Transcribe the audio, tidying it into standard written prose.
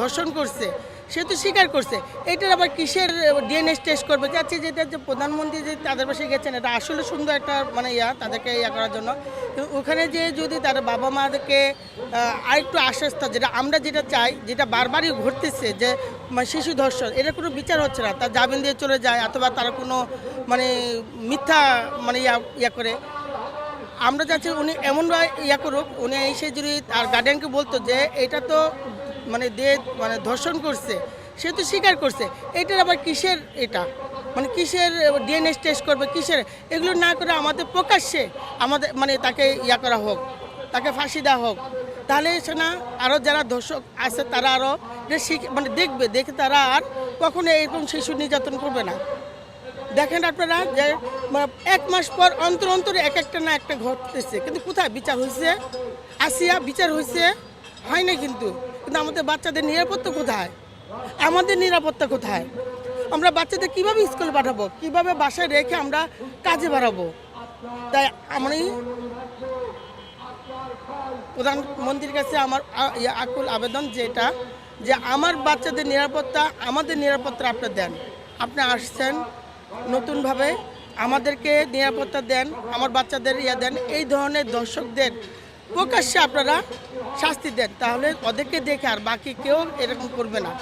ধর্ষণ করছে, সে তো স্বীকার করছে। এটার আবার কিসের ডিএনএ টেস্ট করবে? চাচ্ছি যেটা যে প্রধানমন্ত্রী যে তাদের পাশে গেছেন, এটা আসলে সুন্দর একটা মানে তাদেরকে করার জন্য। কিন্তু ওখানে যে যদি তার বাবা মাদেরকে আরেকটু আশ্বস্ত, যেটা চাই, যেটা বারবারই ঘটতেছে যে শিশু ধর্ষণ, এটা কোনো বিচার হচ্ছে না, তার জামিন দিয়ে চলে যায় অথবা তারা কোনো মানে মিথ্যা মানে করে। আমরা চাচ্ছি উনি এমনভাবে করুক, উনি এসে যদি তার গার্ডিয়ানকে বলতো যে এটা তো মানে ধর্ষণ করছে, সে তো স্বীকার করছে। এটার আবার কিসের মানে কিসের ডিএনএ টেস্ট করবে, কিসের? এগুলো না করে আমাদের প্রকাশ্যে আমাদের তাকে করা হোক, তাকে ফাঁসি দেওয়া হোক। তাহলে সে না আরও যারা ধর্ষক আছে তারা আরও দেখে তারা আর কখনো এরকম শিশু নির্যাতন করবে না। দেখেন আপনারা যে 1 মাস পর অন্তর এক একটা না একটা ঘটতেছে, কিন্তু কোথায় বিচার হয়েছে? আসিয়া বিচার হয়েছে? হয় না। কিন্তু আমাদের বাচ্চাদের নিরাপত্তা কোথায়? আমাদের নিরাপত্তা কোথায়? আমরা বাচ্চাদের কিভাবে স্কুলে পাঠাবো, কিভাবে বাসায় রেখে আমরা কাজে বাড়াবো? তাই আমি প্রধানমন্ত্রীর কাছে আমার আকুল আবেদন যে আমার বাচ্চাদের নিরাপত্তা, আমাদের নিরাপত্তা আপনি দেন। আপনি আসছেন নতুনভাবে, আমাদেরকে নিরাপত্তা দেন, আমার বাচ্চাদের দেন। এই ধরনের দর্শকদের প্রকাশ্যে আপনারা শাস্তি দেন, তাহলে ওদেরকে দেখে আর বাকি কেউ এরকম করবে না।